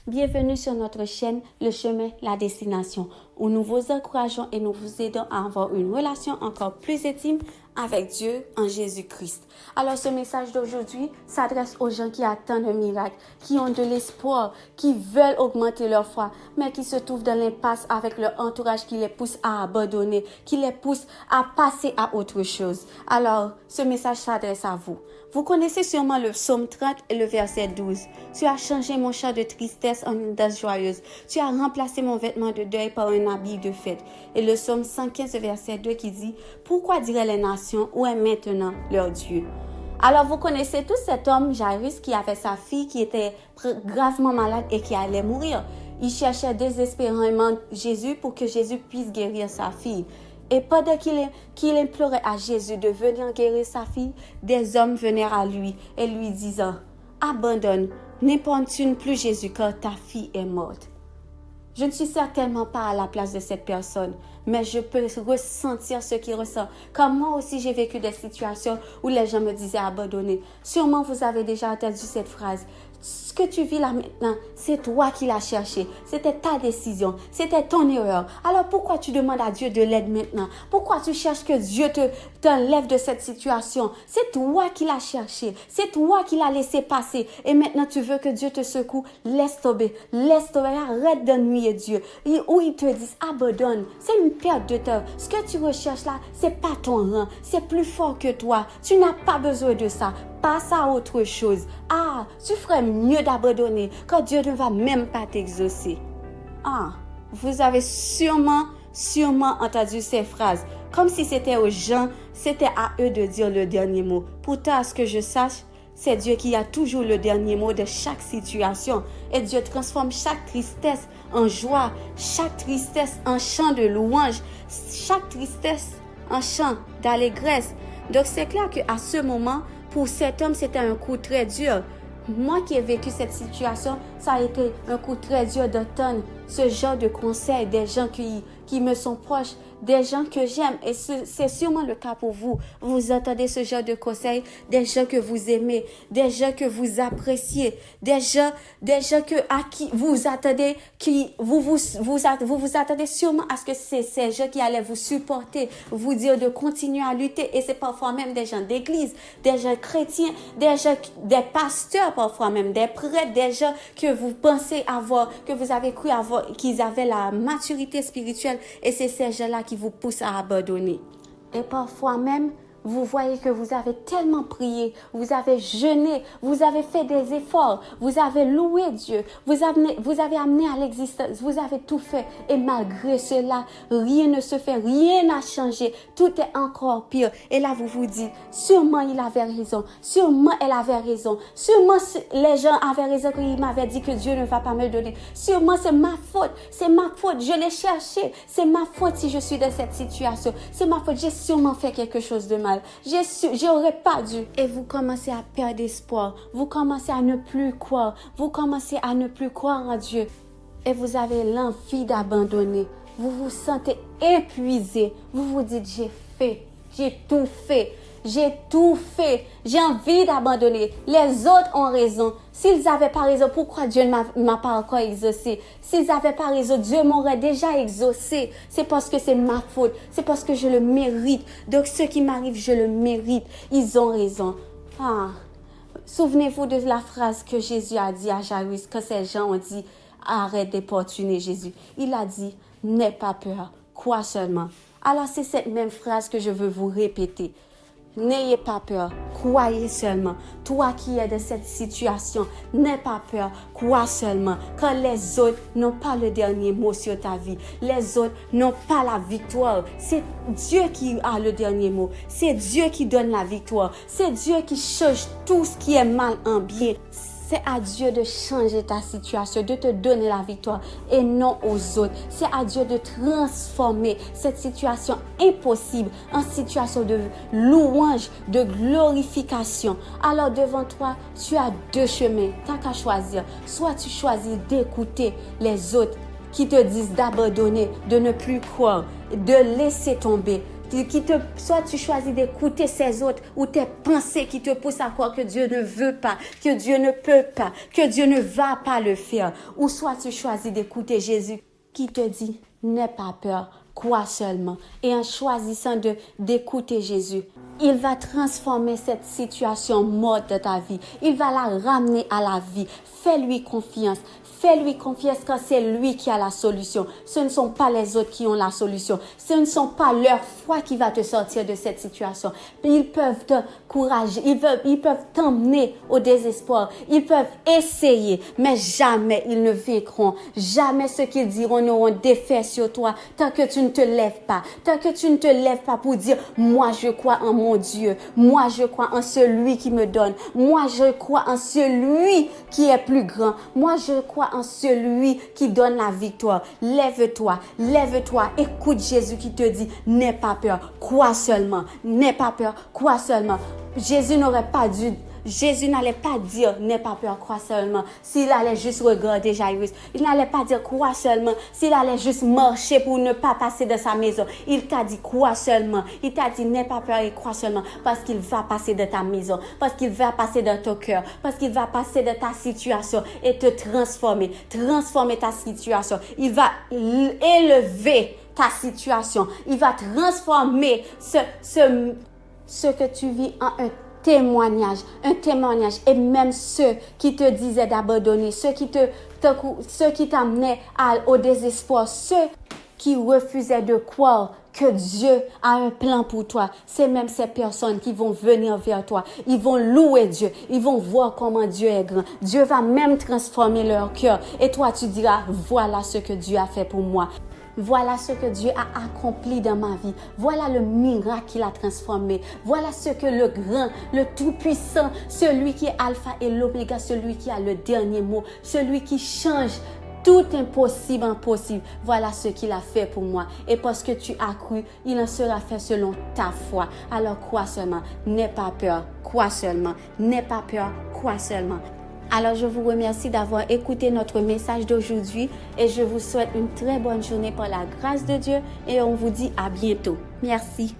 Bienvenue sur notre chaîne Le Chemin, la Destination, où nous vous encourageons et nous vous aidons à avoir une relation encore plus intime avec Dieu en Jésus-Christ. Alors ce message d'aujourd'hui s'adresse aux gens qui attendent un miracle, qui ont de l'espoir, qui veulent augmenter leur foi, mais qui se trouvent dans l'impasse avec leur entourage qui les pousse à abandonner, qui les pousse à passer à autre chose. Alors ce message s'adresse à vous. Vous connaissez sûrement le psaume 30 et le verset 12. Tu as changé mon chant de tristesse en une danse joyeuse. Tu as remplacé mon vêtement de deuil par un habit de fête. Et le psaume 115 verset 2 qui dit « Pourquoi diraient les nations, où est maintenant leur Dieu ?» Alors vous connaissez tous cet homme, Jairus, qui avait sa fille qui était gravement malade et qui allait mourir. Il cherchait désespérément Jésus pour que Jésus puisse guérir sa fille. Et pendant qu'il implorait à Jésus de venir guérir sa fille, des hommes venaient à lui et lui disant « Abandonne, n'importune plus Jésus car ta fille est morte. » Je ne suis certainement pas à la place de cette personne, mais je peux ressentir ce qu'il ressent. Comme moi aussi, j'ai vécu des situations où les gens me disaient abandonner. Sûrement, vous avez déjà entendu cette phrase. Ce que tu vis là maintenant, c'est toi qui l'as cherché. C'était ta décision. C'était ton erreur. Alors pourquoi tu demandes à Dieu de l'aide maintenant? Pourquoi tu cherches que Dieu t'enlève de cette situation? C'est toi qui l'as cherché. C'est toi qui l'as laissé passer. Et maintenant tu veux que Dieu te secoue? Laisse tomber. Laisse tomber. Arrête d'ennuyer Dieu. Ou ils te disent abandonne. C'est une perte de temps. Ce que tu recherches là, c'est pas ton rang. C'est plus fort que toi. Tu n'as pas besoin de ça. Passe à autre chose. Ah, tu ferais mieux d'abandonner quand Dieu ne va même pas t'exaucer. Ah, vous avez sûrement entendu ces phrases, comme si c'était aux gens, c'était à eux de dire le dernier mot. Pourtant, à ce que je sache, c'est Dieu qui a toujours le dernier mot de chaque situation. Et Dieu transforme chaque tristesse en joie, chaque tristesse en chant de louange, chaque tristesse en chant d'allégresse. Donc c'est clair qu'à ce moment, pour cet homme, c'était un coup très dur. Moi qui ai vécu cette situation, ça a été un coup très dur d'entendre ce genre de conseils des gens qui me sont proches, des gens que j'aime. Et c'est sûrement le cas pour vous. Vous entendez ce genre de conseils, des gens que vous aimez, des gens que vous appréciez, des gens à qui vous attendez, vous attendez sûrement à ce que c'est ces gens qui allaient vous supporter, vous dire de continuer à lutter. Et c'est parfois même des gens d'église, des gens chrétiens, des pasteurs parfois même, des prêtres, des gens que vous pensez avoir, que vous avez cru avoir, qu'ils avaient la maturité spirituelle, et c'est ces gens-là qui vous poussent à abandonner. Et parfois même, vous voyez que vous avez tellement prié, vous avez jeûné, vous avez fait des efforts, vous avez loué Dieu, vous avez amené à l'existence, vous avez tout fait. Et malgré cela, rien ne se fait, rien n'a changé, tout est encore pire. Et là, vous vous dites, sûrement il avait raison, sûrement elle avait raison, sûrement les gens avaient raison quand ils m'avaient dit que Dieu ne va pas me donner. Sûrement c'est ma faute, je l'ai cherché, c'est ma faute si je suis dans cette situation, c'est ma faute, j'ai sûrement fait quelque chose de mal. J'aurais pas dû. Et vous commencez à perdre espoir. Vous commencez à ne plus croire. Vous commencez à ne plus croire en Dieu. Et vous avez l'envie d'abandonner. Vous vous sentez épuisé. Vous vous dites, j'ai tout fait. J'ai envie d'abandonner. Les autres ont raison. S'ils n'avaient pas raison, pourquoi Dieu ne m'a pas encore exaucé? S'ils n'avaient pas raison, Dieu m'aurait déjà exaucé. C'est parce que c'est ma faute. C'est parce que je le mérite. Donc ce qui m'arrive, je le mérite. Ils ont raison. Ah. Souvenez-vous de la phrase que Jésus a dit à Jairus quand ces gens ont dit « Arrête d'importuner Jésus ». Il a dit « N'aie pas peur, crois seulement ». Alors c'est cette même phrase que je veux vous répéter. N'ayez pas peur, croyez seulement. Toi qui es dans cette situation, n'aie pas peur, crois seulement. Quand les autres n'ont pas le dernier mot sur ta vie, les autres n'ont pas la victoire. C'est Dieu qui a le dernier mot. C'est Dieu qui donne la victoire. C'est Dieu qui change tout ce qui est mal en bien. C'est à Dieu de changer ta situation, de te donner la victoire et non aux autres. C'est à Dieu de transformer cette situation impossible en situation de louange, de glorification. Alors devant toi, tu as deux chemins. Tu n'as qu'à choisir. Soit tu choisis d'écouter les autres qui te disent d'abandonner, de ne plus croire, de laisser tomber. soit tu choisis d'écouter ces autres ou tes pensées qui te poussent à croire que Dieu ne veut pas, que Dieu ne peut pas, que Dieu ne va pas le faire. Ou soit tu choisis d'écouter Jésus qui te dit, n'aie pas peur, crois seulement. Et en choisissant d'écouter Jésus, il va transformer cette situation morte de ta vie. Il va la ramener à la vie. Fais-lui confiance. Fais-lui confiance car c'est lui qui a la solution. Ce ne sont pas les autres qui ont la solution. Ce ne sont pas leur foi qui va te sortir de cette situation. Ils peuvent t'encourager. Ils peuvent t'emmener au désespoir. Ils peuvent essayer, mais jamais ils ne vaincront. Jamais ce qu'ils diront n'auront d'effet sur toi tant que tu ne te lèves pas. Tant que tu ne te lèves pas pour dire, moi je crois en mon Dieu. Moi je crois en celui qui me donne. Moi je crois en celui qui est plus grand. Moi je crois en celui qui donne la victoire. Lève-toi, lève-toi. Écoute Jésus qui te dit, n'aie pas peur, crois seulement. N'aie pas peur, crois seulement. Jésus n'allait pas dire, n'aie pas peur, crois seulement. S'il allait juste regarder Jairus, il n'allait pas dire, crois seulement. S'il allait juste marcher pour ne pas passer de sa maison, il t'a dit, crois seulement. Il t'a dit, n'aie pas peur et crois seulement. Parce qu'il va passer de ta maison, parce qu'il va passer de ton cœur, parce qu'il va passer de ta situation et te transformer ta situation. Il va élever ta situation. Il va transformer ce que tu vis en un témoignage. Et même ceux qui te disaient d'abandonner, ceux qui t'amenaient au désespoir, ceux qui refusaient de croire que Dieu a un plan pour toi. C'est même ces personnes qui vont venir vers toi. Ils vont louer Dieu. Ils vont voir comment Dieu est grand. Dieu va même transformer leur cœur. Et toi, tu diras, voilà ce que Dieu a fait pour moi. Voilà ce que Dieu a accompli dans ma vie. Voilà le miracle qu'il a transformé. Voilà ce que le grand, le tout-puissant, celui qui est alpha et l'oméga, celui qui a le dernier mot, celui qui change tout impossible en possible. Voilà ce qu'il a fait pour moi. Et parce que tu as cru, il en sera fait selon ta foi. Alors crois seulement, n'aie pas peur, crois seulement, n'aie pas peur, crois seulement. Alors, je vous remercie d'avoir écouté notre message d'aujourd'hui et je vous souhaite une très bonne journée par la grâce de Dieu et on vous dit à bientôt. Merci.